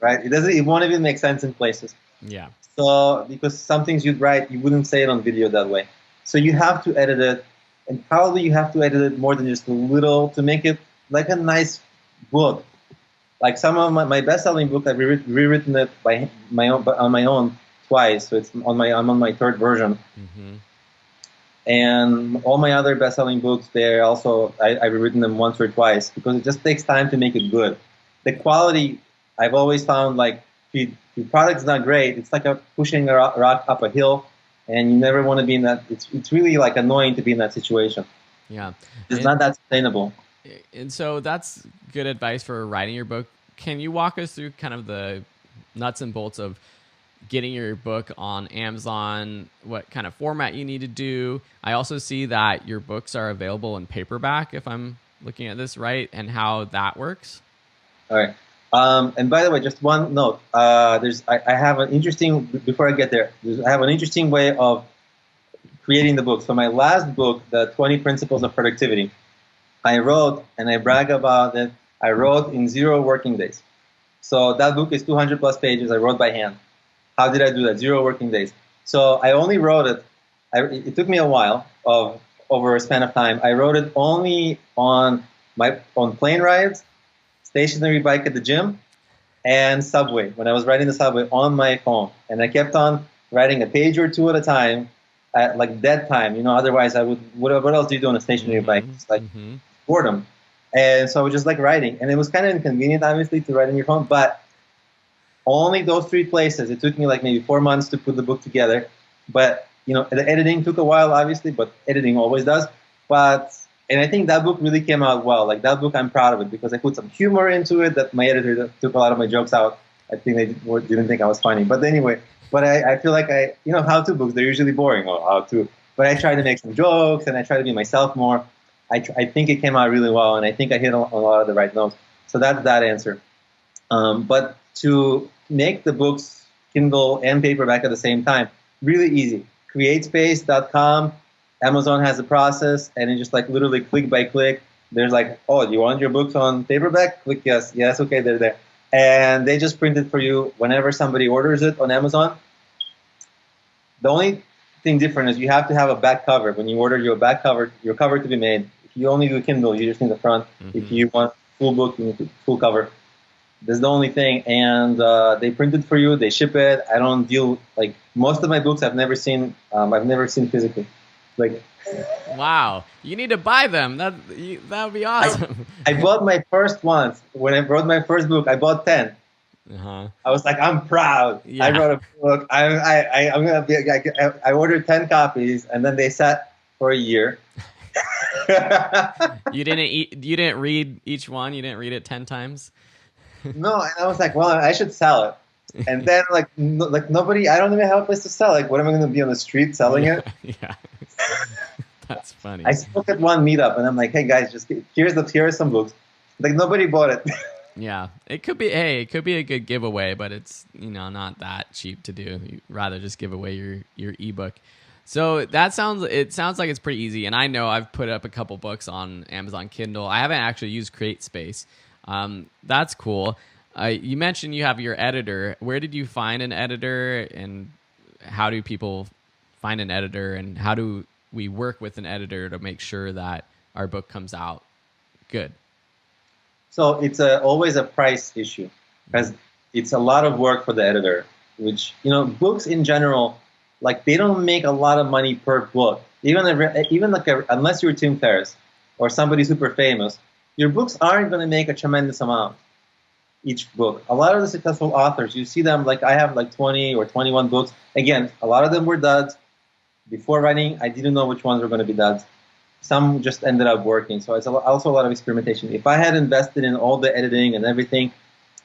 right? It won't even make sense in places. Yeah. So because some things you'd write, you wouldn't say it on video that way. So you have to edit it, and probably you have to edit it more than just a little to make it like a nice book. Like some of my best-selling book, I've rewritten it on my own twice. So I'm on my third version. And all my other best-selling books, they're also I've rewritten them once or twice because it just takes time to make it good. The quality, I've always found, like if your product's not great, it's like pushing a rock up a hill. And you never want to be in that. It's really like annoying to be in that situation. Yeah, it's not that sustainable. And so that's good advice for writing your book. Can you walk us through kind of the nuts and bolts of getting your book on Amazon? What kind of format you need to do? I also see that your books are available in paperback, if I'm looking at this right, and how that works. All right. And by the way, just one note. I have an interesting, before I get there, I have an interesting way of creating the book. So my last book, the 20 Principles of Productivity, I wrote, and I brag about it, I wrote in 0 working days. So that book is 200 plus pages. I wrote by hand. How did I do that? 0 working days. So I only wrote it, it took me a while over a span of time. I wrote it only on plane rides, stationary bike at the gym, and subway, when I was riding the subway on my phone. And I kept on writing a page or two at a time at like dead time. Otherwise I would, what else do you do on a stationary bike? It's like boredom. And so I was just like writing. And it was kind of inconvenient, obviously, to write on your phone, but only those 3 places. It took me like maybe 4 months to put the book together. But, the editing took a while, obviously, but editing always does. And I think that book really came out well. Like that book, I'm proud of it because I put some humor into it that my editor took a lot of my jokes out. I think they didn't think I was funny. But anyway, I feel like how-to books, they're usually boring or how-to. But I try to make some jokes and I try to be myself more. I think it came out really well, and I think I hit on a lot of the right notes. So that's that answer. But to make the books Kindle and paperback at the same time, really easy. CreateSpace.com. Amazon has a process, and it's just like literally click by click. There's like, oh, do you want your books on paperback? Click yes. Yes, okay, they're there. And they just print it for you whenever somebody orders it on Amazon. The only thing different is you have to have a back cover. When you order your cover to be made, if you only do Kindle, you just need the front. If you want full book, you need full cover. That's the only thing. And they print it for you. They ship it. I don't deal, like most of my books I've never seen physically. Like Wow. You need to buy them. That would be awesome. I bought my first ones. When I wrote my first book, I bought 10. Uh-huh. I was like, I'm proud. I Yeah. wrote a book. I'm gonna be. I ordered 10 copies, and then they sat for a year. You didn't read each one? You didn't read it 10 times? No, and I was like, well, I should sell it. And then like nobody, I don't even have a place to sell. Like, what am I going to be on the street selling it? Yeah. That's funny. I spoke at one meetup, and I'm like, hey guys, just here are some books. Like nobody bought it. Yeah, it could be. Hey, it could be a good giveaway, but it's not that cheap to do. You'd rather just give away your ebook. So it sounds like it's pretty easy. And I know I've put up a couple books on Amazon Kindle. I haven't actually used CreateSpace. That's cool. You mentioned you have your editor. Where did you find an editor, and how do people find an editor, and how do we work with an editor to make sure that our book comes out good? So it's always a price issue, because it's a lot of work for the editor, which, books in general, like they don't make a lot of money per book. Unless you're Tim Ferriss or somebody super famous, your books aren't going to make a tremendous amount each book. A lot of the successful authors, you see them, like I have like 20 or 21 books. Again, a lot of them were duds. Before writing, I didn't know which ones were going to be duds. Some just ended up working. So it's also a lot of experimentation. If I had invested in all the editing and everything,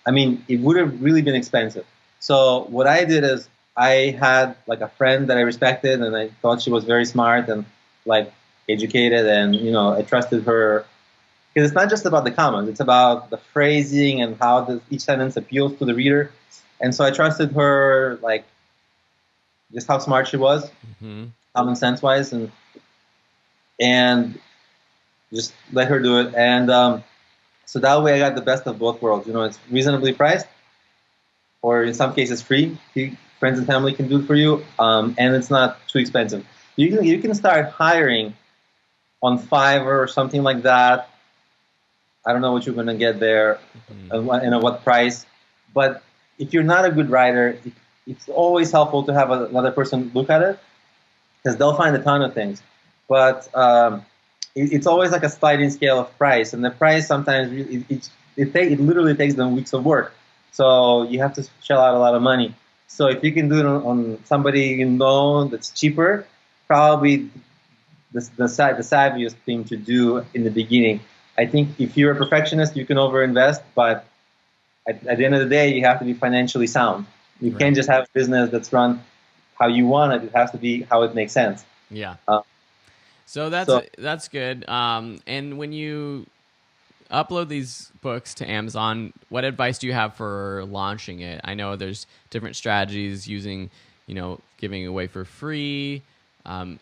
I mean, it would have really been expensive. So what I did is I had like a friend that I respected, and I thought she was very smart and like educated, and I trusted her. Because it's not just about the commas, it's about the phrasing and how each sentence appeals to the reader. And so I trusted her, like, just how smart she was, common sense-wise, and just let her do it. And so that way I got the best of both worlds. It's reasonably priced, or in some cases free. Friends and family can do it for you, and it's not too expensive. You can start hiring on Fiverr or something like that. I don't know what you're going to get there and at what price. But if you're not a good writer, it's always helpful to have another person look at it, because they'll find a ton of things. But it's always like a sliding scale of price. And the price sometimes, it literally takes them weeks of work. So you have to shell out a lot of money. So if you can do it on somebody that's cheaper, probably the savviest thing to do in the beginning. I think if you're a perfectionist, you can overinvest, but at the end of the day, you have to be financially sound. You can't just have a business that's run how you want it. It has to be how it makes sense. Yeah. So that's good. And when you upload these books to Amazon, what advice do you have for launching it? I know there's different strategies using, giving away for free. Do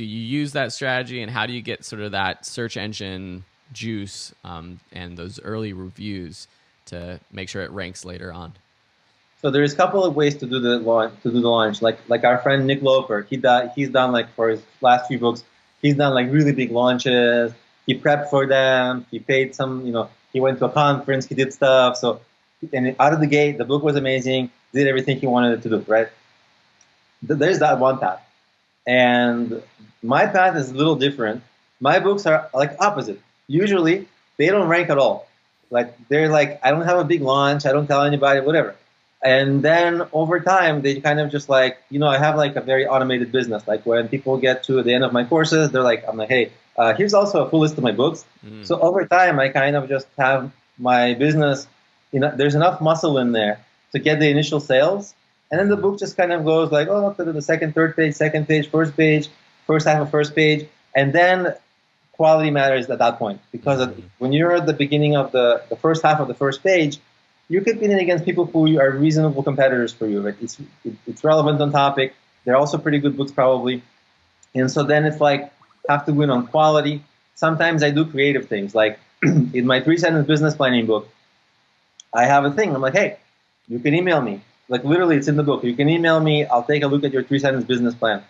you use that strategy, and how do you get sort of that search engine juice and those early reviews to make sure it ranks later on? So there's a couple of ways to do the launch. Like our friend Nick Loper, he's done, like, for his last few books, he's done like really big launches. He prepped for them. He paid some, he went to a conference. He did stuff. So, and out of the gate, the book was amazing. Did everything he wanted it to do. Right? There's that one path, and my path is a little different. My books are like opposite. Usually, they don't rank at all. Like, they're like, I don't have a big launch. I don't tell anybody, whatever. And then over time, they kind of just like, I have like a very automated business. Like, when people get to the end of my courses, I'm like, hey, here's also a full list of my books. So over time, I kind of just have my business, there's enough muscle in there to get the initial sales. And then the book just kind of goes like, oh, to the second, third page, second page, first half of first page. And then quality matters at that point, because when you're at the beginning of the first half of the first page, you're competing against people who are reasonable competitors for you. Right? It's relevant on topic. They're also pretty good books probably. And so then it's like, have to win on quality. Sometimes I do creative things. Like in my 3-sentence business planning book, I have a thing. I'm like, hey, you can email me. Like, literally, it's in the book. You can email me. I'll take a look at your 3-sentence business plan.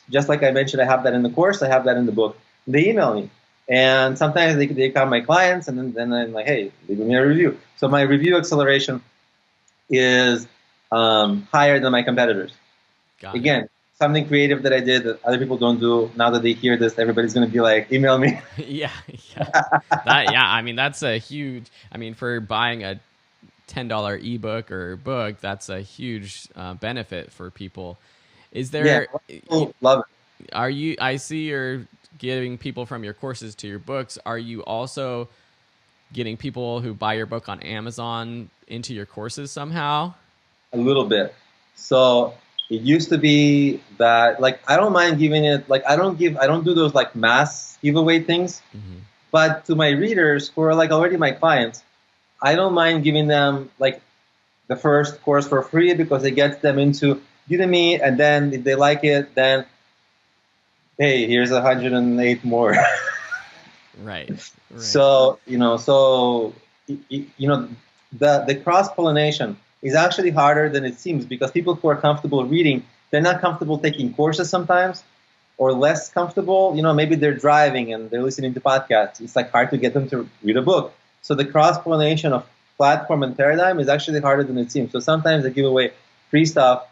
Just like I mentioned, I have that in the course. I have that in the book. They email me. And sometimes they become my clients, and then I'm like, hey, leave me a review. So my review acceleration is higher than my competitors. Got it. Again, something creative that I did that other people don't do. Now that they hear this, everybody's going to be like, email me. Yeah. I mean, that's a huge, I mean, for buying a $10 ebook or book, that's a huge benefit for people. Is there, love it. I see you're giving people from your courses to your books. Are you also getting people who buy your book on Amazon into your courses somehow? A little bit. So it used to be that, like, I don't mind giving it, like, I don't do those like mass giveaway things, but to my readers who are like already my clients, I don't mind giving them like the first course for free because it gets them into Udemy, and then if they like it, then hey, here's 108 more. Right. So the cross pollination is actually harder than it seems, because people who are comfortable reading, they're not comfortable taking courses sometimes, or less comfortable. Maybe they're driving and they're listening to podcasts. It's like hard to get them to read a book. So the cross pollination of platform and paradigm is actually harder than it seems. So sometimes I give away free stuff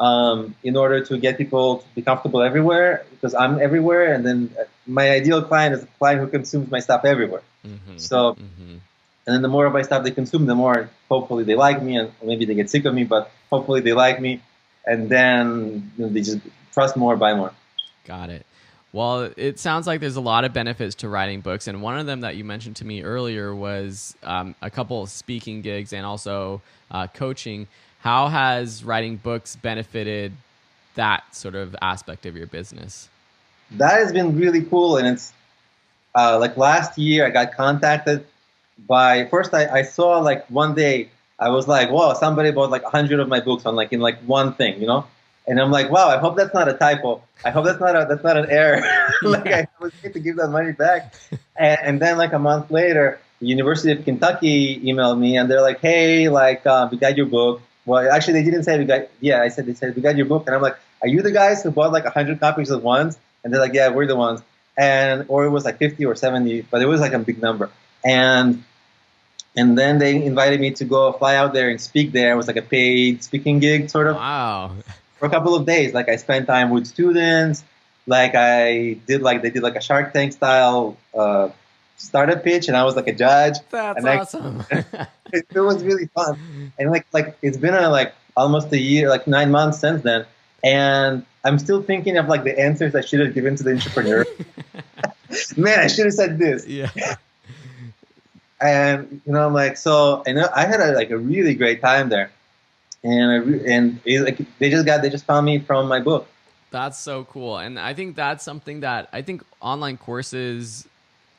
in order to get people to be comfortable everywhere, because I'm everywhere, and then my ideal client is a client who consumes my stuff everywhere. So. And then the more of my stuff they consume, the more hopefully they like me, and maybe they get sick of me, but hopefully they like me, and then they just trust more, buy more. Got it. Well, it sounds like there's a lot of benefits to writing books, and one of them that you mentioned to me earlier was a couple of speaking gigs and also coaching. How has writing books benefited that sort of aspect of your business? That has been really cool, and it's like last year I got contacted by, first I saw like one day, I was like, wow, somebody bought like 100 of my books on like in like one thing, and I'm like, wow, I hope that's not a typo. I hope that's not an error. Like I was going to give that money back. And then like a month later, the University of Kentucky emailed me, and they're like, hey, like we got your book. Well, actually they didn't say we got, they said we got your book. And I'm like, are you the guys who bought like 100 copies at once? And they're like, yeah, we're the ones. Or it was like 50 or 70, but it was like a big number. And then they invited me to go fly out there and speak there. It was like a paid speaking gig, sort of. Wow. For a couple of days. Like I spent time with students. Like they did like a Shark Tank style startup pitch, and I was like a judge. That's awesome. It was really fun. And like it's been like almost a year, like 9 months since then, and I'm still thinking of like the answers I should have given to the entrepreneur. Man, I should have said this. Yeah. And I'm like, so, and I had a really great time there, and they just found me from my book. That's so cool, and I think that's something that I think online courses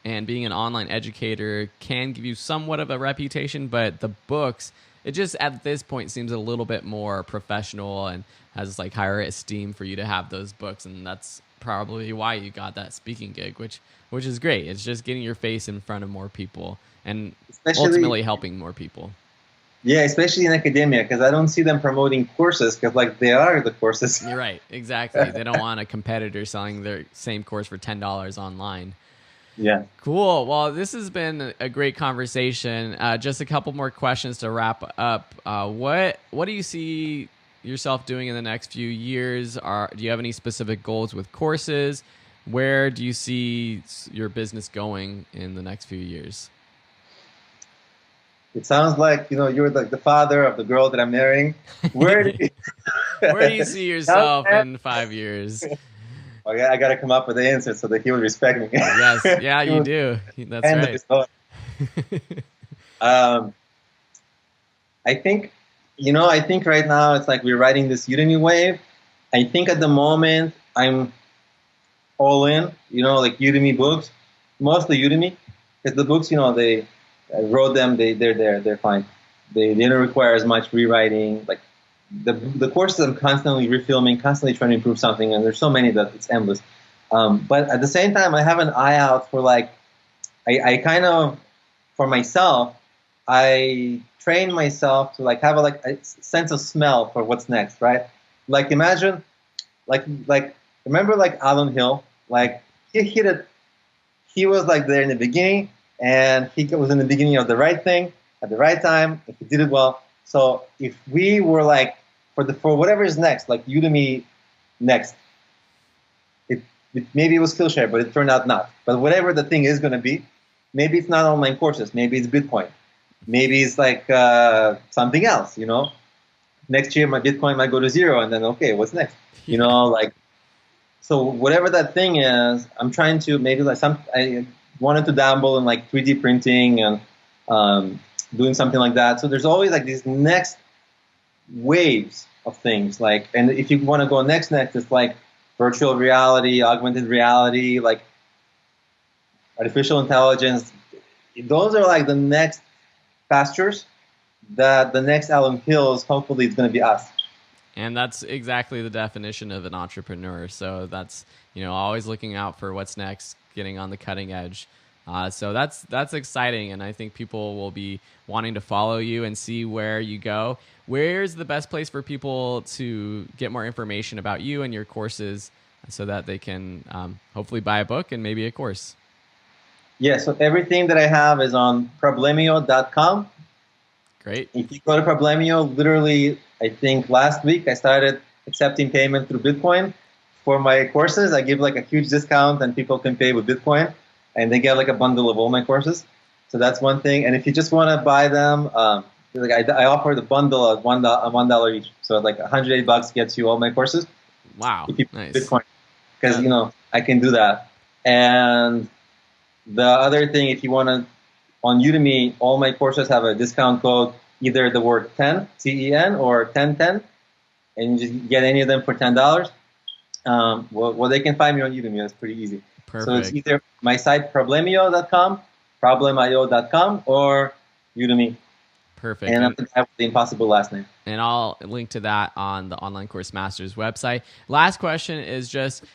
and being an online educator can give you somewhat of a reputation, but the books, it just at this point seems a little bit more professional and has like higher esteem for you to have those books, and that's probably why you got that speaking gig, which is great. It's just getting your face in front of more people and ultimately helping more people. Yeah, especially in academia, because I don't see them promoting courses, because like they are the courses. You're right, exactly. They don't want a competitor selling their same course for $10 online. Yeah. Cool. Well, this has been a great conversation. Just a couple more questions to wrap up. What do you see yourself doing in the next few years? Do you have any specific goals with courses? Where do you see your business going in the next few years? It sounds like you're the father of the girl that I'm marrying. Where do you see yourself in 5 years? I got to come up with the answer so that he will respect me. Yes, yeah, you do. That's right. I think right now it's like we're riding this Udemy wave. I think at the moment I'm all in, like Udemy books, mostly Udemy, because the books, I wrote them, they're fine. They don't require as much rewriting. Like the courses I'm constantly refilming, constantly trying to improve something, and there's so many that it's endless. But at the same time, I have an eye out for I kind of, for myself, I train myself to have a sense of smell for what's next, right? Like imagine, remember Alan Hill, he hit it, he was there in the beginning, and he was in the beginning of the right thing at the right time, and he did it well. So if we were for whatever is next, like Udemy next. Maybe it was Skillshare, but it turned out not. But whatever the thing is going to be, maybe it's not online courses. Maybe it's Bitcoin. Maybe it's like something else. Next year my Bitcoin might go to zero, and then okay, what's next? So whatever that thing is, I'm trying to maybe I wanted to dabble in like 3D printing and doing something like that. So there's always like these next waves of things. And if you want to go next, it's like virtual reality, augmented reality, like artificial intelligence. Those are like the next pastures that the next Alan Hills, hopefully, it's going to be us. And that's exactly the definition of an entrepreneur. So that's, always looking out for what's next, getting on the cutting edge. So that's exciting. And I think people will be wanting to follow you and see where you go. Where's the best place for people to get more information about you and your courses so that they can hopefully buy a book and maybe a course? Yeah, so everything that I have is on problemio.com. Great. If you go to Problemio, literally, I think last week I started accepting payment through Bitcoin for my courses. I give like a huge discount and people can pay with Bitcoin and they get like a bundle of all my courses. So that's one thing. And if you just want to buy them, I offer the bundle at $1 each. So like $108 gets you all my courses. Wow. Nice. Bitcoin. Because, I can do that. And the other thing, if you want to, on Udemy, all my courses have a discount code, either the word 10, T-E-N, or 1010, and you just get any of them for $10. Well, they can find me on Udemy. That's pretty easy. Perfect. So it's either my site, problemio.com, problemio.com, or Udemy. Perfect. And I'm the impossible last name. And I'll link to that on the Online Course Masters website. Last question is just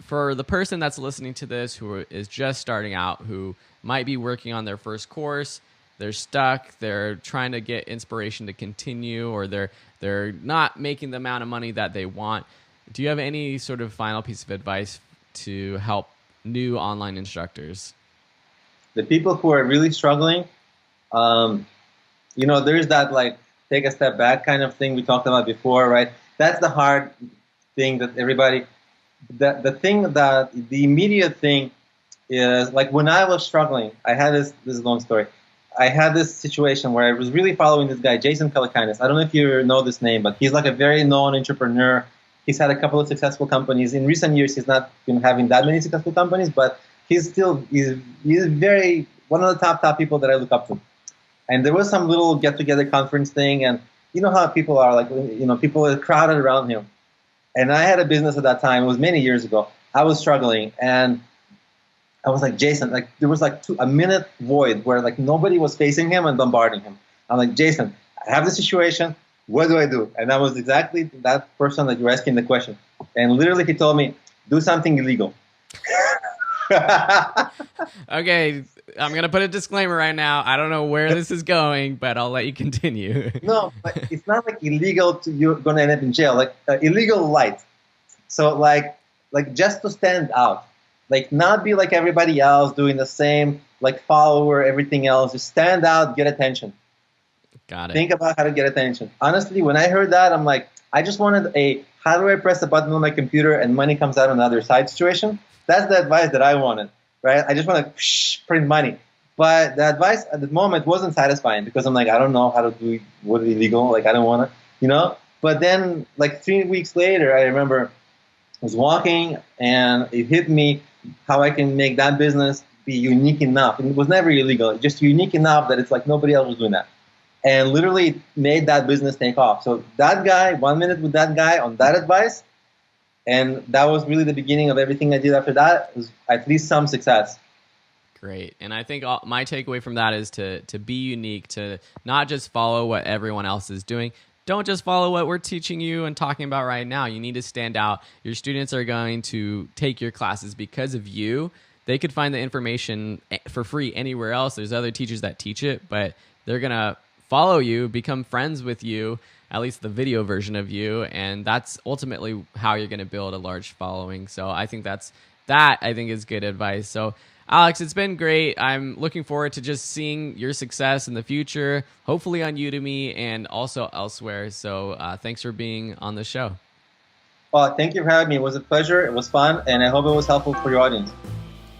for the person that's listening to this who is just starting out, who might be working on their first course, they're stuck, they're trying to get inspiration to continue, or they're not making the amount of money that they want. Do you have any sort of final piece of advice to help new online instructors? The people who are really struggling, there's that like take a step back kind of thing we talked about before, right? That's the hard thing that everybody, the immediate thing is like when I was struggling, I had this is a long story. I had this situation where I was really following this guy, Jason Calacanis. I don't know if you know this name, but he's like a very known entrepreneur. He's had a couple of successful companies. In recent years, he's not been having that many successful companies, but he's very one of the top people that I look up to. And there was some little get-together conference thing, and you know how people are, like, people are crowded around him. And I had a business at that time. It was many years ago. I was struggling, and I was like, Jason, like there was like a minute void where like nobody was facing him and bombarding him. I'm like, Jason, I have this situation. What do I do? And that was exactly that person that you're asking the question. And literally he told me, do something illegal. Okay, I'm going to put a disclaimer right now. I don't know where this is going, but I'll let you continue. No, but it's not like illegal you're going to end up in jail. Like illegal light. So like just to stand out. Like not be like everybody else doing the same, like follower, everything else. Just stand out, get attention. Got it. Think about how to get attention. Honestly, when I heard that, I'm like, I just wanted how do I press a button on my computer and money comes out on the other side situation. That's the advice that I wanted, right? I just want to print money. But the advice at the moment wasn't satisfying because I'm like, I don't know how to do what is illegal. Like, I don't want to, But then like 3 weeks later, I remember I was walking and it hit me how I can make that business be unique enough. And it was never illegal, just unique enough that it's like nobody else was doing that. And literally made that business take off. So that guy, 1 minute with that guy on that advice, and that was really the beginning of everything I did after that, was at least some success. Great. And I think my takeaway from that is to be unique, to not just follow what everyone else is doing. Don't just follow what we're teaching you and talking about right now. You need to stand out. Your students are going to take your classes because of you. They could find the information for free anywhere else. There's other teachers that teach it, but they're going to follow you, become friends with you, at least the video version of you, and that's ultimately how you're going to build a large following. So I think that I think is good advice. So Alex, it's been great. I'm looking forward to just seeing your success in the future, hopefully on Udemy and also elsewhere. So thanks for being on the show. Well, thank you for having me. It was a pleasure. It was fun, and I hope it was helpful for your audience.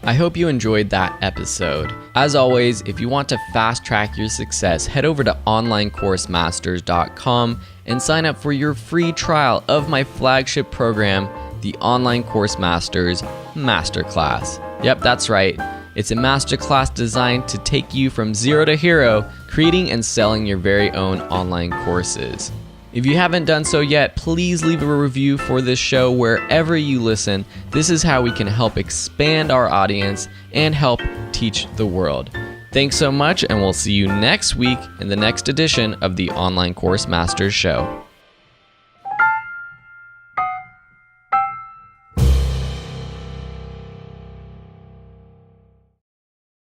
I hope you enjoyed that episode. As always, if you want to fast track your success, head over to onlinecoursemasters.com and sign up for your free trial of my flagship program, the Online Course Masters Masterclass. Yep, that's right. It's a masterclass designed to take you from zero to hero, creating and selling your very own online courses. If you haven't done so yet, please leave a review for this show wherever you listen. This is how we can help expand our audience and help teach the world. Thanks so much, and we'll see you next week in the next edition of the Online Course Masters Show.